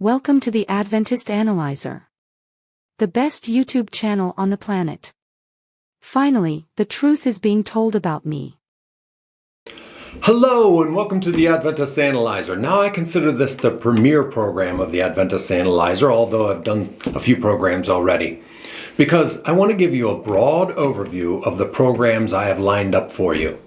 Welcome to the Adventist Analyzer, the best YouTube channel on the planet. Finally, the truth is being told about me. Hello and welcome to the Adventist Analyzer. Now I consider this the premier program of the Adventist Analyzer, although I've done a few programs already, because I want to give you a broad overview of the programs I have lined up for you.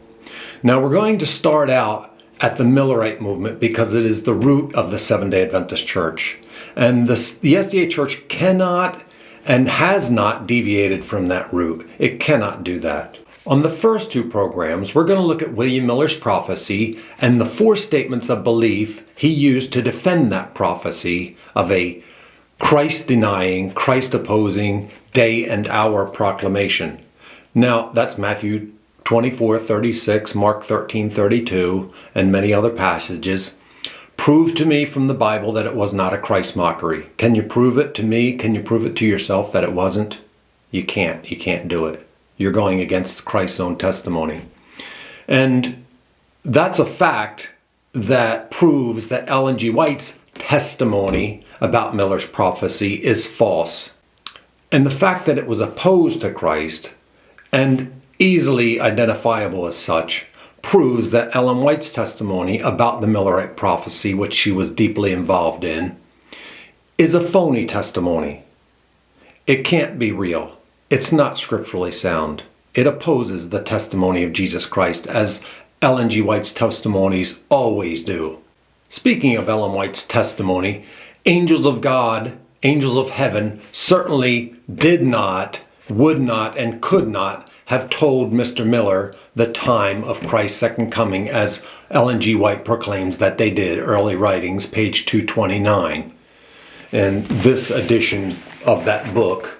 Now we're going to start out at the Millerite movement because it is the root of the Seventh-day Adventist Church. And the SDA Church cannot and has not deviated from that root. It cannot do that. On the first two programs, we're going to look at William Miller's prophecy and the four statements of belief he used to defend that prophecy of a Christ-denying, Christ-opposing day and hour proclamation. Now, that's Matthew 24:36, Mark 13:32, and many other passages. Prove to me from the Bible that it was not a Christ mockery. Can you prove it to me? Can you prove it to yourself that it wasn't? You can't. You can't do it. You're going against Christ's own testimony. And that's a fact that proves that Ellen G. White's testimony about Miller's prophecy is false. And the fact that it was opposed to Christ and easily identifiable as such proves that Ellen White's testimony about the Millerite prophecy, which she was deeply involved in, is a phony testimony. It can't be real. It's not scripturally sound. It opposes the testimony of Jesus Christ, as Ellen G. White's testimonies always do. Speaking of Ellen White's testimony, angels of God, angels of heaven, certainly did not, would not, and could not have told Mr. Miller the time of Christ's second coming, as Ellen G. White proclaims that they did. Early Writings, page 229. And this edition of that book.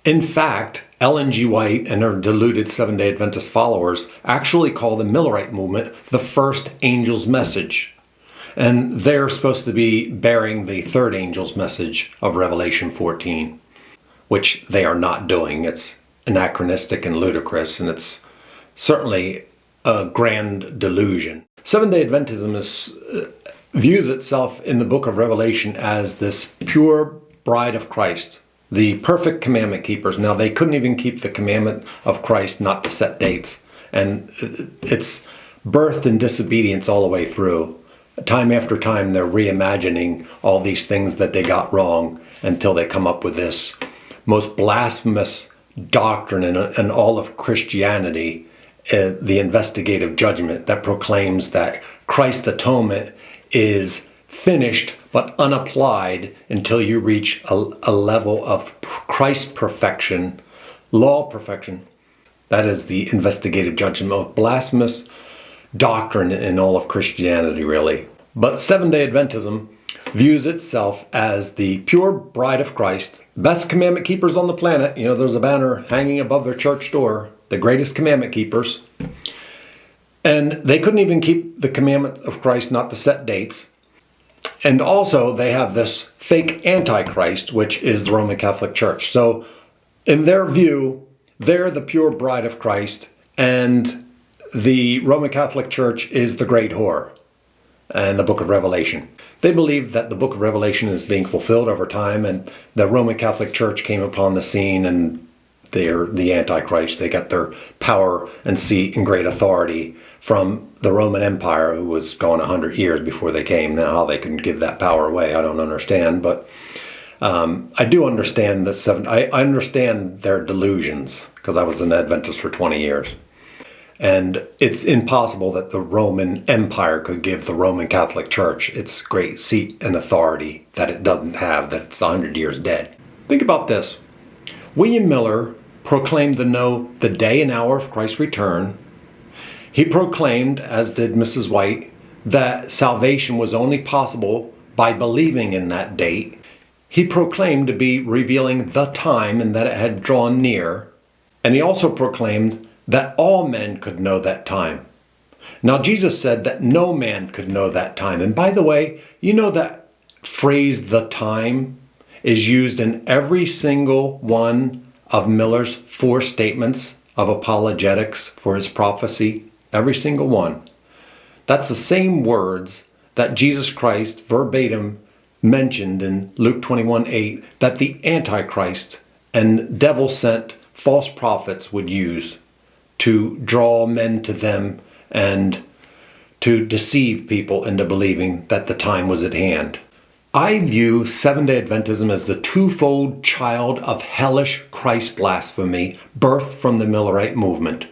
In fact, Ellen G. White and her deluded Seventh-day Adventist followers actually call the Millerite movement the first angel's message. And they're supposed to be bearing the third angel's message of Revelation 14. Which they are not doing. It's anachronistic and ludicrous, and it's certainly a grand delusion. Seventh-day Adventism views itself in the book of Revelation as this pure bride of Christ, the perfect commandment keepers. Now, they couldn't even keep the commandment of Christ not to set dates, and it's birth and disobedience all the way through. Time after time, they're reimagining all these things that they got wrong until they come up with this most blasphemous doctrine in all of Christianity, the investigative judgment that proclaims that Christ's atonement is finished but unapplied until you reach a level of Christ perfection, law perfection. That is the investigative judgment, most blasphemous doctrine in all of Christianity, really. But Seventh-day Adventism views itself as the pure bride of Christ, best commandment keepers on the planet. You know, there's a banner hanging above their church door, the greatest commandment keepers. And they couldn't even keep the commandment of Christ not to set dates. And also they have this fake antichrist, which is the Roman Catholic Church. So in their view, they're the pure bride of Christ, and the Roman Catholic Church is the great whore and the book of Revelation. They believe that the book of Revelation is being fulfilled over time, and the Roman Catholic Church came upon the scene, and they're the Antichrist. They got their power and seat and great authority from the Roman Empire, who was gone 100 years before they came. Now, how they can give that power away, I don't understand, but I do understand I understand their delusions, because I was an Adventist for 20 years. And it's impossible that the Roman Empire could give the Roman Catholic Church its great seat and authority that it doesn't have, that it's 100 years dead. Think about this. William Miller proclaimed to know the day and hour of Christ's return. He proclaimed, as did Mrs. White, that salvation was only possible by believing in that date. He proclaimed to be revealing the time and that it had drawn near. And he also proclaimed that all men could know that time. Now, Jesus said that no man could know that time. And by the way, you know that phrase, the time, is used in every single one of Miller's four statements of apologetics for his prophecy. Every single one. That's the same words that Jesus Christ verbatim mentioned in Luke 21:8 that the Antichrist and devil-sent false prophets would use to draw men to them and to deceive people into believing that the time was at hand. I view Seventh-day Adventism as the twofold child of hellish Christ blasphemy birthed from the Millerite movement.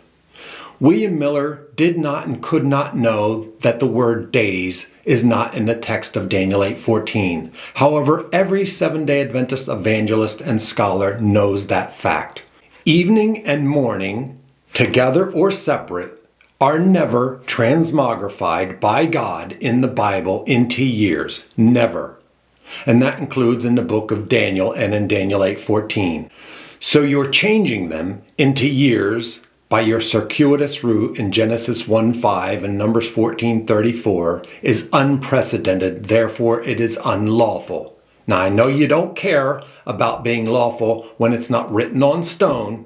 William Miller did not and could not know that the word days is not in the text of Daniel 8:14. However, every Seventh-day Adventist evangelist and scholar knows that fact. Evening and morning, together or separate, are never transmogrified by God in the Bible into years. Never. And that includes in the book of Daniel and in Daniel 8:14. So you're changing them into years by your circuitous route in Genesis 1:5 and Numbers 14:34 is unprecedented, therefore it is unlawful. Now I know you don't care about being lawful when it's not written on stone.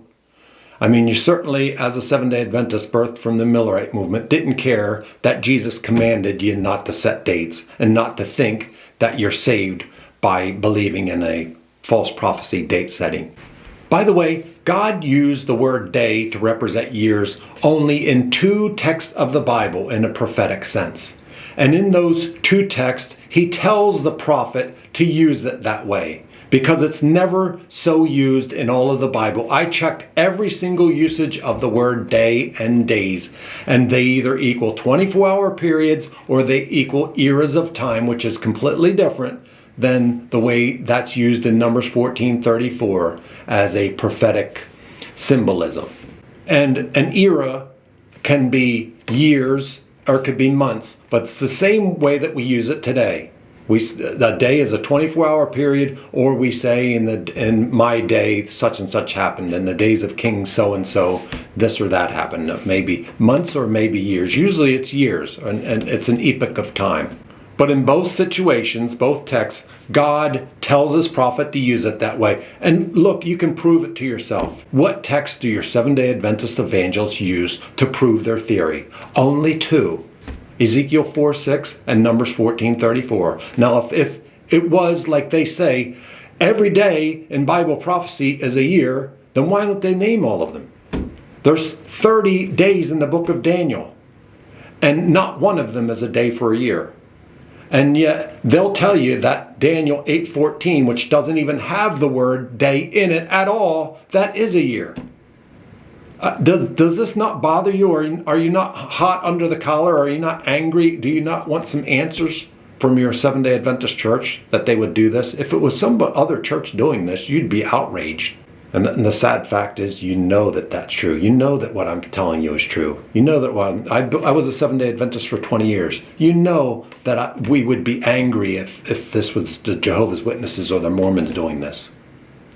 I mean, you certainly, as a Seventh-day Adventist birthed from the Millerite movement, didn't care that Jesus commanded you not to set dates and not to think that you're saved by believing in a false prophecy date setting. By the way, God used the word day to represent years only in 2 texts of the Bible in a prophetic sense. And in those 2 texts, he tells the prophet to use it that way because it's never so used in all of the Bible. I checked every single usage of the word day and days, and they either equal 24-hour periods or they equal eras of time, which is completely different than the way that's used in Numbers 14:34 as a prophetic symbolism. And an era can be years or it could be months, but it's the same way that we use it today. The day is a 24-hour period, or we say in my day such and such happened, in the days of King so and so this or that happened. Maybe months or maybe years. Usually it's years, and it's an epoch of time. But in both situations, both texts, God tells his prophet to use it that way. And look, you can prove it to yourself. What text do your Seventh-day Adventist evangelists use to prove their theory? Only 2. Ezekiel 4:6 and Numbers 14:34. Now, if it was, like they say, every day in Bible prophecy is a year, then why don't they name all of them? There's 30 days in the book of Daniel, and not one of them is a day for a year. And yet they'll tell you that Daniel 8:14, which doesn't even have the word day in it at all, that is a year. Does this not bother you? Or are you not hot under the collar? Are you not angry? Do you not want some answers from your Seventh-day Adventist church that they would do this? If it was some other church doing this, you'd be outraged. And the sad fact is, you know that that's true. You know that what I'm telling you is true. You know that I was a Seventh-day Adventist for 20 years. You know that we would be angry if this was the Jehovah's Witnesses or the Mormons doing this.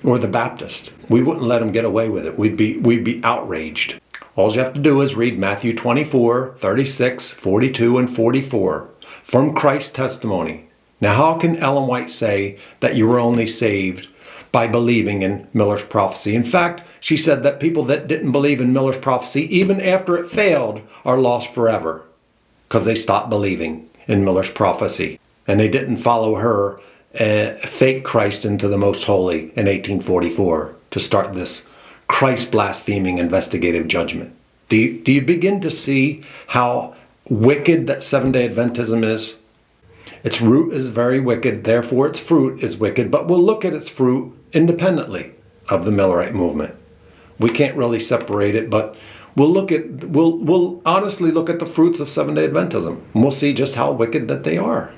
Or the Baptist. We wouldn't let them get away with it. We'd be outraged. All you have to do is read Matthew 24:36, 42, and 44 from Christ's testimony. Now, how can Ellen White say that you were only saved by believing in Miller's prophecy? In fact, she said that people that didn't believe in Miller's prophecy, even after it failed, are lost forever because they stopped believing in Miller's prophecy. And they didn't follow her fake Christ into the most holy in 1844 to start this Christ blaspheming investigative judgment. Do you begin to see how wicked that Seventh-day Adventism is? Its root is very wicked, therefore its fruit is wicked, but we'll look at its fruit independently of the Millerite movement. We can't really separate it, but we'll honestly look at the fruits of Seventh-day Adventism, and we'll see just how wicked that they are.